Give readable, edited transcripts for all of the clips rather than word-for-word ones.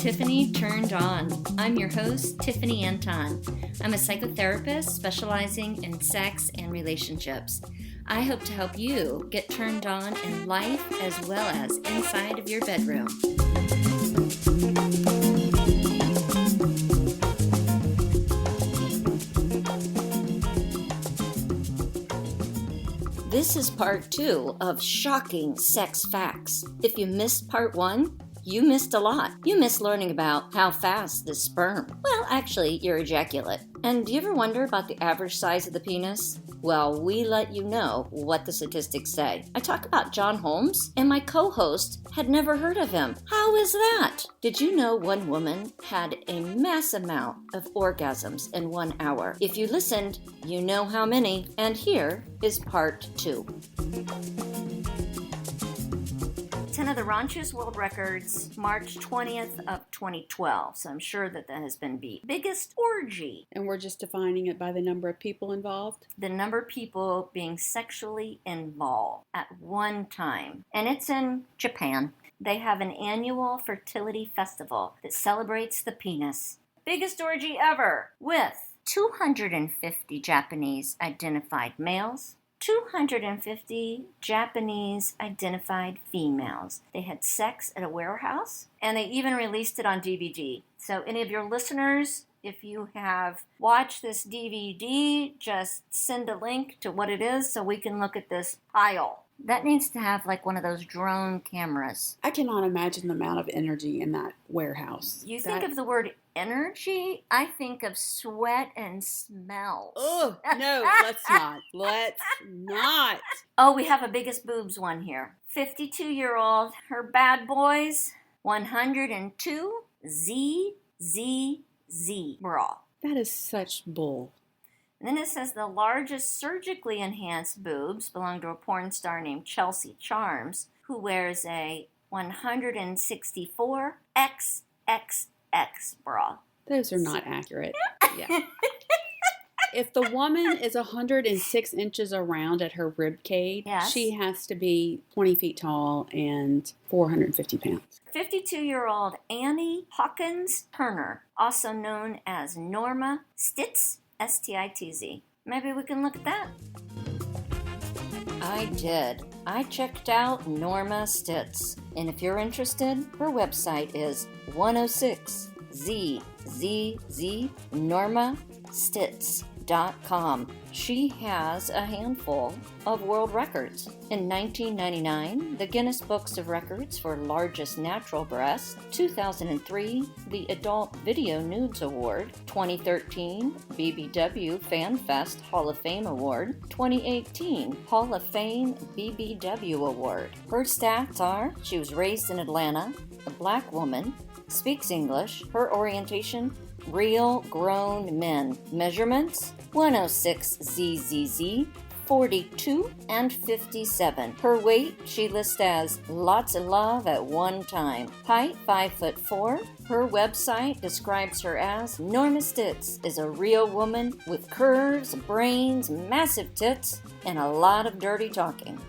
Tiffany Turned On. I'm your host, Tiffany Anton. I'm a psychotherapist specializing in sex and relationships. I hope to help you get turned on in life as well as inside of your bedroom. This is part 2 of Shocking Sex Facts. If you missed part 1, you missed a lot. You missed learning about how fast the sperm, actually, your ejaculate. And do you ever wonder about the average size of the penis? Well, we let you know what the statistics say. I talk about John Holmes, and my co-host had never heard of him. How is that? Did you know one woman had a mass amount of orgasms in 1 hour? If you listened, you know how many. And here is part 2. 10 of the raunchiest world records, March 20th of 2012. So I'm sure that has been beat. Biggest orgy. And we're just defining it by the number of people involved? The number of people being sexually involved at one time. And it's in Japan. They have an annual fertility festival that celebrates the penis. Biggest orgy ever with 250 Japanese identified males, 250 Japanese identified females. They had sex at a warehouse, and they even released it on DVD. So any of your listeners, if you have watched this DVD, just send a link to what it is so we can look at this pile. That needs to have like one of those drone cameras. I cannot imagine the amount of energy in that warehouse. You think of the word energy, I think of sweat and smells. Oh, no, let's not. Let's not. Oh, we have a biggest boobs one here. 52-year-old, her bad boys, 102 ZZZ bra. That is such bull. And then it says the largest surgically enhanced boobs belong to a porn star named Chelsea Charms, who wears a 164 XXX bra. Those are not accurate. Yeah. If the woman is 106 inches around at her rib cage, yes, she has to be 20 feet tall and 450 pounds. 52-year-old Annie Hawkins Turner, also known as Norma Stitz, S-T-I-T-Z. Maybe we can look at that. I did. I checked out Norma Stitz. And if you're interested, her website is 106ZZZ normastitz.com. She has a handful of world records. In 1999, the Guinness Books of Records for Largest Natural Breast. 2003, the Adult Video Nudes Award. 2013, BBW Fan Fest Hall of Fame Award. 2018, Hall of Fame BBW Award. Her stats are, she was raised in Atlanta, a black woman, speaks English, her orientation, real grown men. Measurements, 106 ZZZ, 42 and 57. Her weight, she lists as lots of love at one time. Height, 5'4". Her website describes her as Norma Stitz is a real woman with curves, brains, massive tits, and a lot of dirty talking.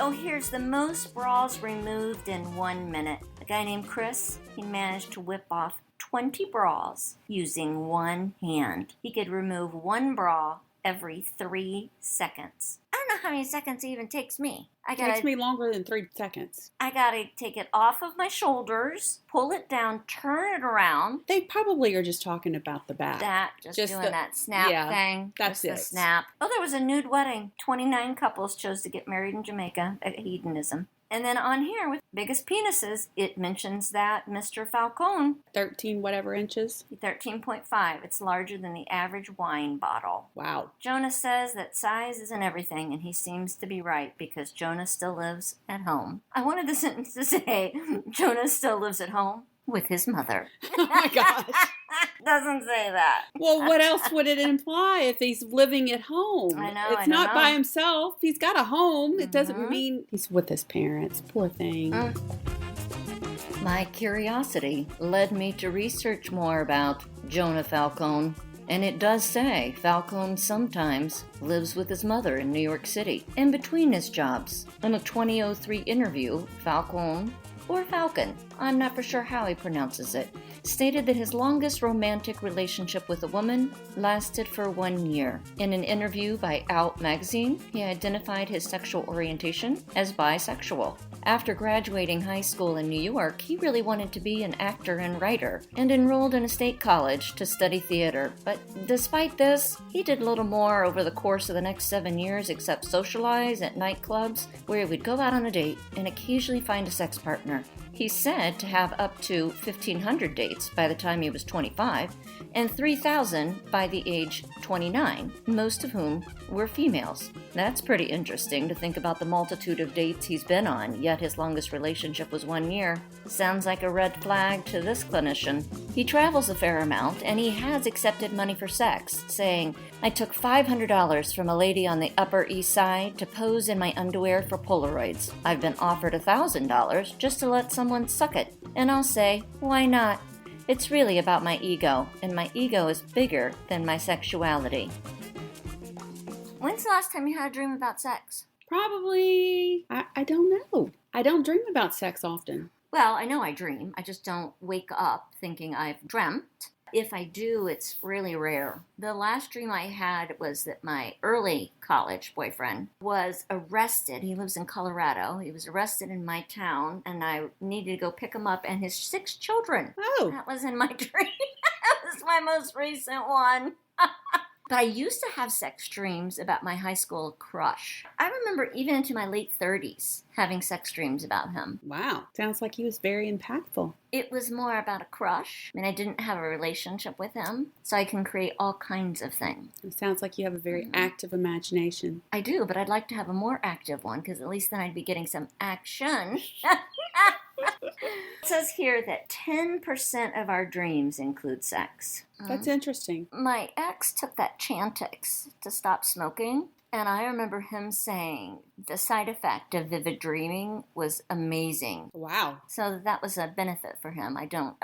Oh, here's the most bras removed in 1 minute. A guy named Chris, he managed to whip off 20 bras using one hand. He could remove one bra every 3 seconds. I don't know how many seconds it even takes me. It takes me longer than 3 seconds. I gotta take it off of my shoulders, pull it down, turn it around. They probably are just talking about the back. Just doing that snap thing. That's just the snap. Oh, there was a nude wedding. 29 couples chose to get married in Jamaica at hedonism. And then on here with biggest penises, it mentions that Mr. Falcone. 13 whatever inches? 13.5. It's larger than the average wine bottle. Wow. Jonah says that size isn't everything, and he seems to be right because Jonah still lives at home. I wanted the sentence to say, Jonah still lives at home with his mother. Oh my gosh. Doesn't say that. Well, what else would it imply if he's living at home? I know. It's not by himself. He's got a home. It doesn't mean he's with his parents. Poor thing. My curiosity led me to research more about Jonah Falcone And it does say Falcone sometimes lives with his mother in New York City, in between his jobs. In a 2003 interview, Falcone, or Falcon, I'm not for sure how he pronounces it, stated that his longest romantic relationship with a woman lasted for 1 year. In an interview by Out magazine, he identified his sexual orientation as bisexual. After graduating high school in New York, he really wanted to be an actor and writer, and enrolled in a state college to study theater. But despite this, he did little more over the course of the next 7 years except socialize at nightclubs, where he would go out on a date and occasionally find a sex partner. He's said to have up to 1,500 dates by the time he was 25, and 3,000 by the age 29, most of whom were females. That's pretty interesting to think about the multitude of dates he's been on, yet his longest relationship was 1 year. Sounds like a red flag to this clinician. He travels a fair amount, and he has accepted money for sex, saying, "I took $500 from a lady on the Upper East Side to pose in my underwear for Polaroids. I've been offered $1,000 just to let someone suck it, and I'll say, why not? It's really about my ego, and my ego is bigger than my sexuality." When's the last time you had a dream about sex? Probably, I don't know. I don't dream about sex often. Well, I know I dream. I just don't wake up thinking I've dreamt. If I do, it's really rare. The last dream I had was that my early college boyfriend was arrested. He lives in Colorado. He was arrested in my town, and I needed to go pick him up and his 6 children. Oh. That was in my dream. That was my most recent one. But I used to have sex dreams about my high school crush. I remember even into my late 30s having sex dreams about him. Wow. Sounds like he was very impactful. It was more about a crush. I mean, I didn't have a relationship with him, so I can create all kinds of things. It sounds like you have a very active imagination. I do, but I'd like to have a more active one, because at least then I'd be getting some action. It says here that 10% of our dreams include sex. That's interesting. My ex took that Chantix to stop smoking, and I remember him saying the side effect of vivid dreaming was amazing. Wow. So that was a benefit for him. I don't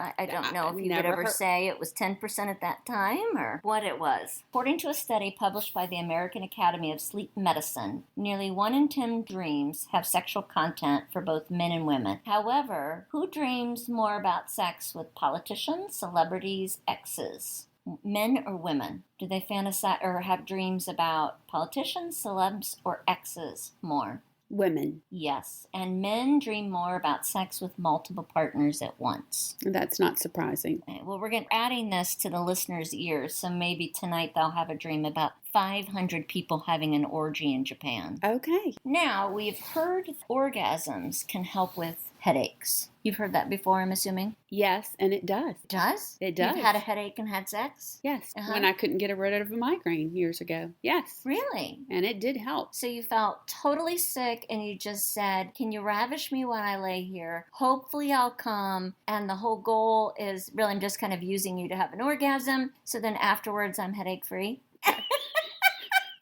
know if he would ever say it was 10% at that time or what it was. According to a study published by the American Academy of Sleep Medicine, nearly 1 in 10 dreams have sexual content for both men and women. However, who dreams more about sex with politicians, celebrities, exes? Men or women? Do they fantasize or have dreams about politicians, celebs, or exes more? Women. Yes, and men dream more about sex with multiple partners at once. That's not surprising. Okay, well, we're adding this to the listeners' ears, so maybe tonight they'll have a dream about 500 people having an orgy in Japan. Okay. Now, we've heard orgasms can help with headaches. You've heard that before, I'm assuming? Yes, and it does. It does? It does. You've had a headache and had sex? Yes, when I couldn't get rid of a migraine years ago. Yes. Really? And it did help. So you felt totally sick and you just said, can you ravish me when I lay here? Hopefully I'll come. And the whole goal is really I'm just kind of using you to have an orgasm. So then afterwards I'm headache free.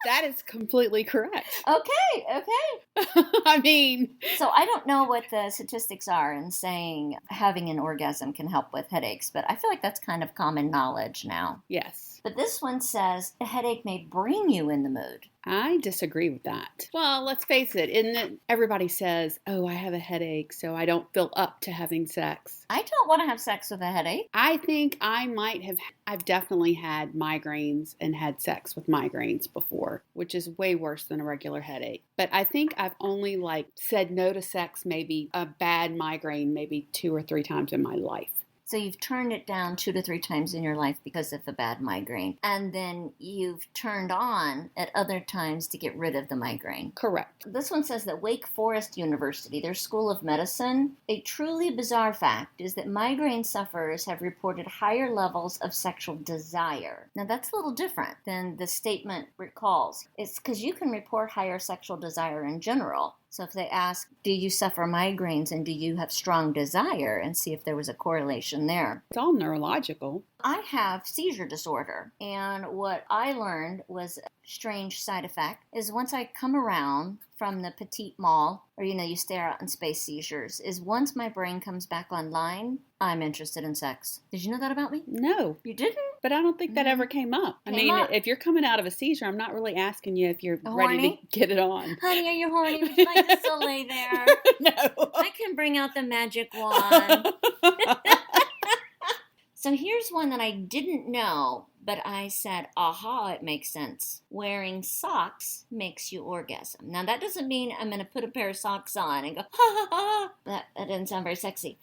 That is completely correct. Okay. I mean... So I don't know what the statistics are in saying having an orgasm can help with headaches, but I feel like that's kind of common knowledge now. Yes. But this one says a headache may bring you in the mood. I disagree with that. Well, let's face it, isn't it? Everybody says, oh, I have a headache, so I don't feel up to having sex. I don't want to have sex with a headache. I think I've definitely had migraines and had sex with migraines before, which is way worse than a regular headache. But I think I've only said no to sex, maybe a bad migraine, maybe 2 or 3 times in my life. So you've turned it down 2 to 3 times in your life because of a bad migraine. And then you've turned on at other times to get rid of the migraine. Correct. This one says that Wake Forest University, their School of Medicine, a truly bizarre fact is that migraine sufferers have reported higher levels of sexual desire. Now that's a little different than the statement recalls. It's because you can report higher sexual desire in general. So if they ask, do you suffer migraines and do you have strong desire, and see if there was a correlation there. It's all neurological. I have seizure disorder, and what I learned was a strange side effect is once I come around from the petite mall, or you stare out in space seizures, is once my brain comes back online, I'm interested in sex. Did you know that about me? No. You didn't? But I don't think that ever came up. If you're coming out of a seizure, I'm not really asking you if you're ready to get it on. Honey, are you horny? Would you like to still lay there? No. I can bring out the magic wand. So here's one that I didn't know, but I said, aha, it makes sense. Wearing socks makes you orgasm. Now, that doesn't mean I'm going to put a pair of socks on and go, ha, ha, ha. That doesn't sound very sexy.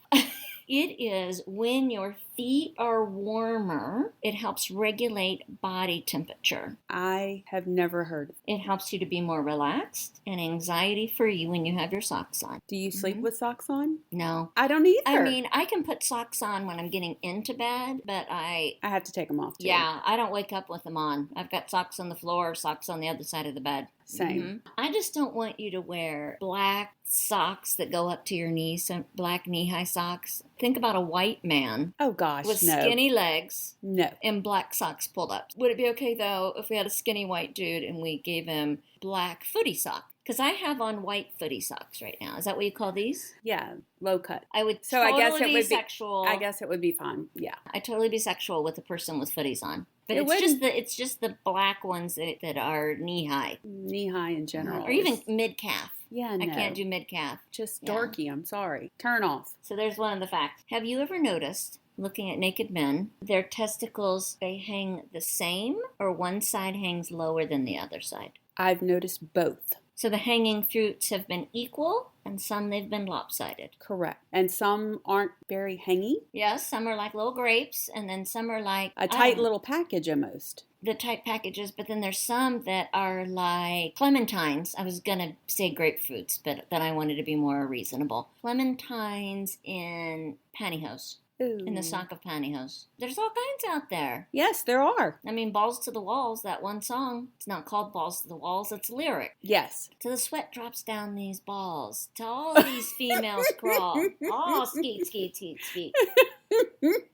It is when your feet are warmer, it helps regulate body temperature. I have never heard of it. It helps you to be more relaxed and anxiety-free when you have your socks on. Do you sleep with socks on? No. I don't either. I mean, I can put socks on when I'm getting into bed, but I have to take them off too. Yeah, I don't wake up with them on. I've got socks on the floor, socks on the other side of the bed. Same. Mm-hmm. I just don't want you to wear black socks that go up to your knees, some black knee-high socks. Think about a white man. Oh gosh, with no. Skinny legs. No. And black socks pulled up. Would it be okay though if we had a skinny white dude and we gave him black footy socks? Because I have on white footy socks right now. Is that what you call these? Yeah, low cut. I would So totally I guess it would sexual. I guess it would be fun. Yeah. I'd totally be sexual with a person with footies on. But it's just the black ones that are knee high. Knee high in general. Or even mid calf. Yeah, no. I can't do mid calf. Just dorky, I'm sorry. Turn off. So there's one of the facts. Have you ever noticed, looking at naked men, their testicles, they hang the same or one side hangs lower than the other side? I've noticed both. So the hanging fruits have been equal, and some they've been lopsided. Correct. And some aren't very hangy. Yes, some are like little grapes, and then some are like a tight little package almost. The tight packages, but then there's some that are like clementines. I was going to say grapefruits, but then I wanted to be more reasonable. Clementines in pantyhose. Ooh. In the sock of pantyhose. There's all kinds out there. Yes, there are. I mean, Balls to the Walls, that one song. It's not called Balls to the Walls, it's lyric. Yes. So the sweat drops down these balls. To all these females crawl. Oh, skeet, skeet, skeet, skeet.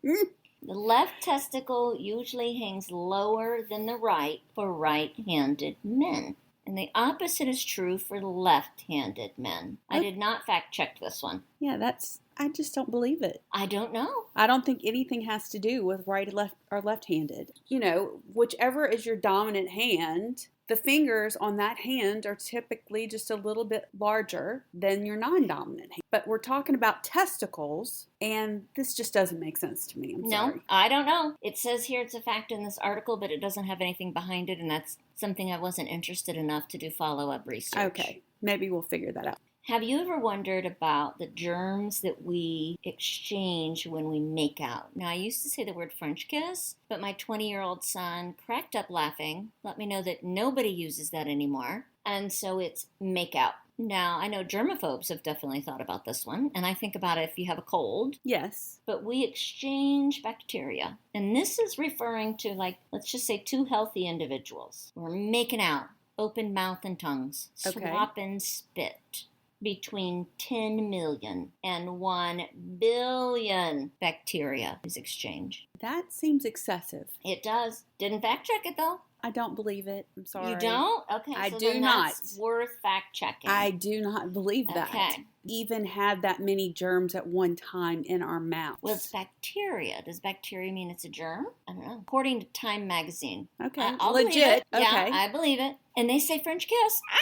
The left testicle usually hangs lower than the right for right-handed men. And the opposite is true for left-handed men. I did not fact check this one. Yeah, I just don't believe it. I don't know. I don't think anything has to do with right, left, or left-handed. You know, whichever is your dominant hand, the fingers on that hand are typically just a little bit larger than your non-dominant hand. But we're talking about testicles, and this just doesn't make sense to me. I'm sorry. No, I don't know. It says here it's a fact in this article, but it doesn't have anything behind it, and that's something I wasn't interested enough to do follow-up research. Okay, maybe we'll figure that out. Have you ever wondered about the germs that we exchange when we make out? Now, I used to say the word French kiss, but my 20-year-old son cracked up laughing, let me know that nobody uses that anymore, and so it's make out. Now, I know germaphobes have definitely thought about this one, and I think about it if you have a cold. Yes. But we exchange bacteria, and this is referring to, like, let's just say two healthy individuals. We're making out, open mouth and tongues, swap and spit. Between 10 million and 1 billion bacteria is exchanged. That seems excessive. It does. Didn't fact check it though. I don't believe it. I'm sorry. You don't? Okay. I so do then not. That's worth fact checking. I do not believe that. Okay. Even have that many germs at one time in our mouths. Well, it's bacteria. Does bacteria mean it's a germ? I don't know. According to Time magazine. Okay. I'll legit. Believe it. Okay. Yeah, I believe it. And they say French kiss. Ah!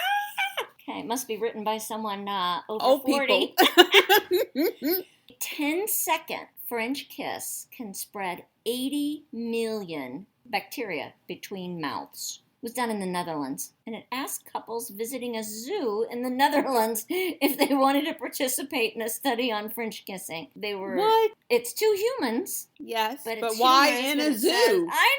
Okay, it must be written by someone over old 40. People. 10-second French kiss can spread 80 million bacteria between mouths. It was done in the Netherlands, and it asked couples visiting a zoo in the Netherlands if they wanted to participate in a study on French kissing. They were. What? It's two humans. Yes, but why humans, in but a zoo? I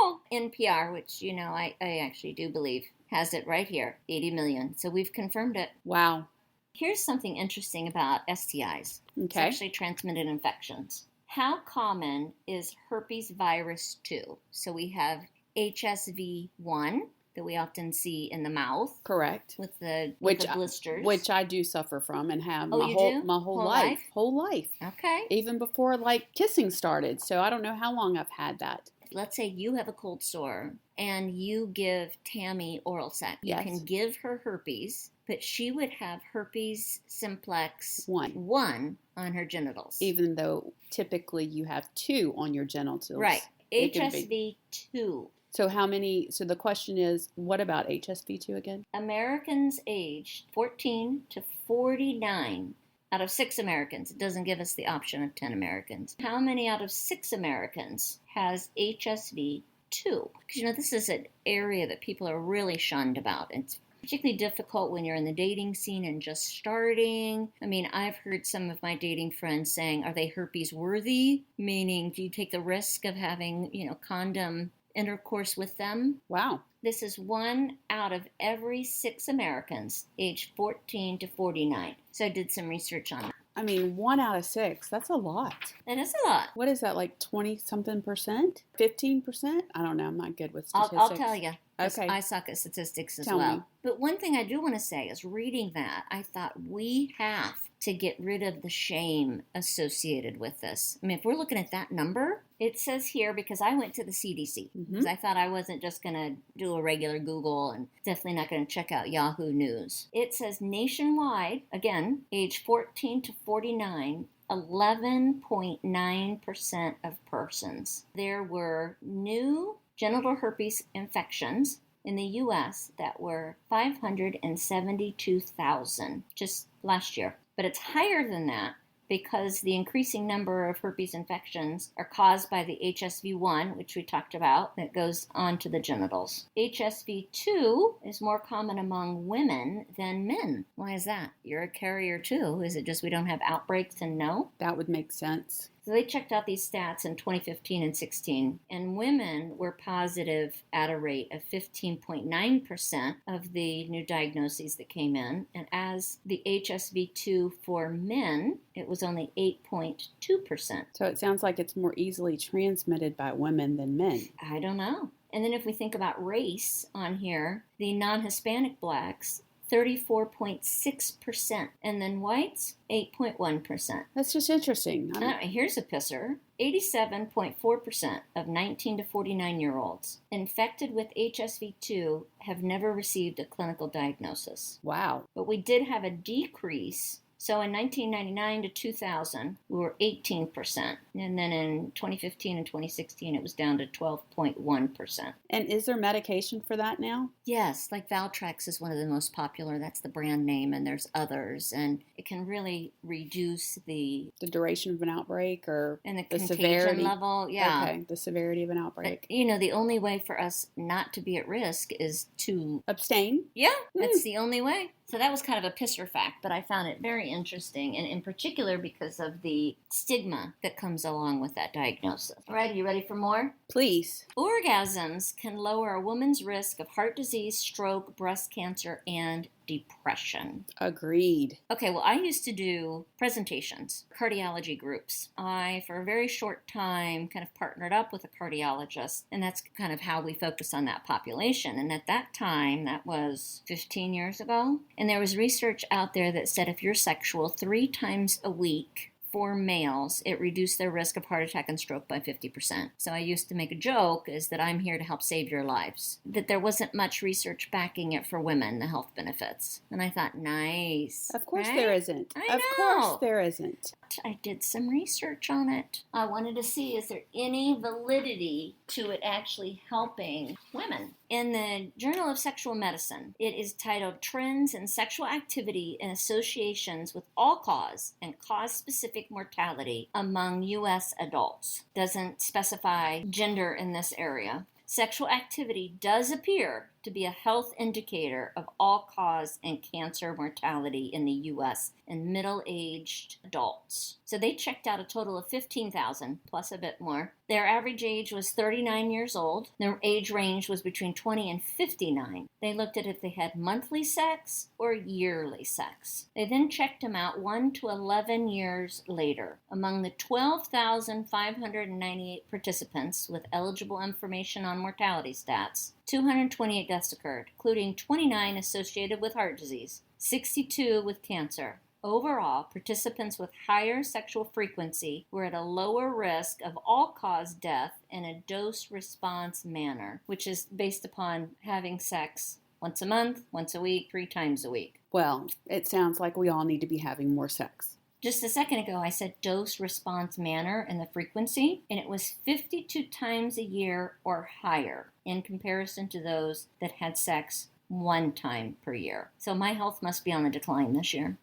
know. NPR, which, I actually do believe, has it right here, 80 million. So we've confirmed it. Wow. Here's something interesting about STIs. Okay. It's actually transmitted infections. How common is herpes virus 2? So we have HSV1 that we often see in the mouth. Correct. With the blisters. Which I do suffer from and have my whole life. Whole life. Okay. Even before kissing started. So I don't know how long I've had that. Let's say you have a cold sore and you give Tammy oral sex. You can give her herpes, but she would have herpes simplex 1 on her genitals. Even though typically you have 2 on your genitals. Right. It can be. HSV2. So how many? So the question is, what about HSV2 again? Americans aged 14 to 49 out of 6 Americans. It doesn't give us the option of 10 Americans. How many out of 6 Americans has HSV2? Because, this is an area that people are really shunned about. It's particularly difficult when you're in the dating scene and just starting. I mean, I've heard some of my dating friends saying, are they herpes worthy? Meaning, do you take the risk of having, condom intercourse with them? Wow. This is 1 out of every 6 Americans aged 14 to 49. So I did some research on that. I mean, 1 out of 6. That's a lot. That is a lot. What is that, like 20-something percent? 15%? I don't know. I'm not good with statistics. I'll tell you. Okay. I suck at statistics as Tell well. me. But one thing I do want to say is reading that, I thought we have to get rid of the shame associated with this. I mean, if we're looking at that number, it says here, because I went to the CDC, because I thought I wasn't just going to do a regular Google and definitely not going to check out Yahoo News. It says nationwide, again, age 14 to 49, 11.9% of persons. There were new genital herpes infections in the U.S. that were 572,000 just last year. But it's higher than that because the increasing number of herpes infections are caused by the HSV1, which we talked about, that goes on to the genitals. HSV2 is more common among women than men. Why is that? You're a carrier too. Is it just we don't have outbreaks and no? That would make sense. So they checked out these stats in 2015 and 16, and women were positive at a rate of 15.9% of the new diagnoses that came in, and as the HSV2 for men, it was only 8.2%. So it sounds like it's more easily transmitted by women than men. I don't know. And then if we think about race on here, the non-Hispanic blacks, 34.6%, and then whites, 8.1%. That's just interesting. Here's a pisser. 87.4% of 19 to 49-year-olds infected with HSV2 have never received a clinical diagnosis. Wow. But we did have a decrease. So in 1999 to 2000, we were 18%. And then in 2015 and 2016, it was down to 12.1%. And is there medication for that now? Yes, like Valtrex is one of the most popular. That's the brand name, and there's others. And it can really reduce the duration of an outbreak or and the contagion severity level. Yeah. Okay, the severity of an outbreak. But, the only way for us not to be at risk is to abstain. Yeah, that's the only way. So that was kind of a pisser fact, but I found it very interesting, and in particular because of the stigma that comes along with that diagnosis. All right, are you ready for more? Please. Orgasms can lower a woman's risk of heart disease, stroke, breast cancer, and depression. Agreed. Okay, well, I used to do presentations, cardiology groups. I, for a very short time, kind of partnered up with a cardiologist, and that's kind of how we focus on that population. And at that time, that was 15 years ago, and there was research out there that said if you're sexual 3 times a week, for males, it reduced their risk of heart attack and stroke by 50%. So I used to make a joke is that I'm here to help save your lives. That there wasn't much research backing it for women, the health benefits. And I thought, nice. Of course right? there isn't. I know. Of course there isn't. I did some research on it. I wanted to see is there any validity to it actually helping women. In the Journal of Sexual Medicine, it is titled Trends in Sexual Activity and Associations with All-Cause and Cause-Specific Mortality Among U.S. Adults. Doesn't specify gender in this area. Sexual activity does appear to be a health indicator of all-cause and cancer mortality in the U.S. in middle-aged adults. So they checked out a total of 15,000 plus a bit more. Their average age was 39 years old. Their age range was between 20 and 59. They looked at if they had monthly sex or yearly sex. They then checked them out 1 to 11 years later. Among the 12,598 participants with eligible information on mortality stats, 228 deaths occurred, including 29 associated with heart disease, 62 with cancer. Overall, participants with higher sexual frequency were at a lower risk of all-cause death in a dose-response manner, which is based upon having sex once a month, once a week, 3 times a week. Well, it sounds like we all need to be having more sex. Just a second ago, I said dose, response, manner, and the frequency, and it was 52 times a year or higher in comparison to those that had sex 1 time per year. So my health must be on the decline this year.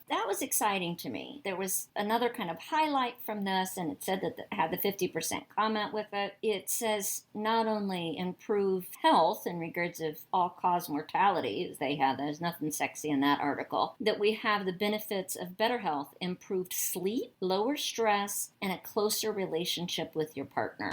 That was exciting to me. There was another kind of highlight from this, and it said that it had the 50% comment with it. It says not only improved health in regards of all-cause mortality, as they had, there's nothing sexy in that article, that we have the benefits of better health, improved sleep, lower stress, and a closer relationship with your partner.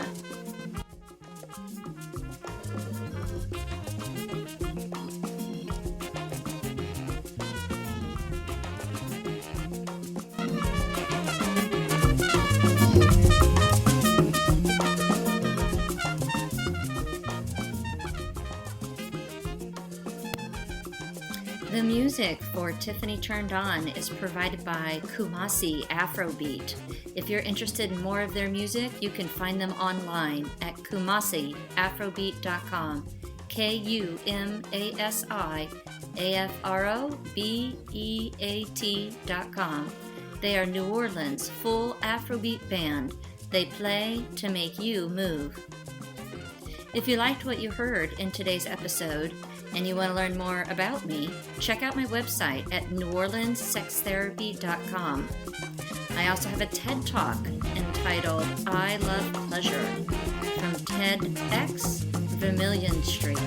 The music for Tiffany Turned On is provided by Kumasi Afrobeat. If you're interested in more of their music, you can find them online at kumasiafrobeat.com. KUMASIAFROBEAT.com. They are New Orleans' full Afrobeat band. They play to make you move. If you liked what you heard in today's episode and you want to learn more about me, check out my website at neworleanssextherapy.com. I also have a TED Talk entitled I Love Pleasure from TEDx Vermilion Street.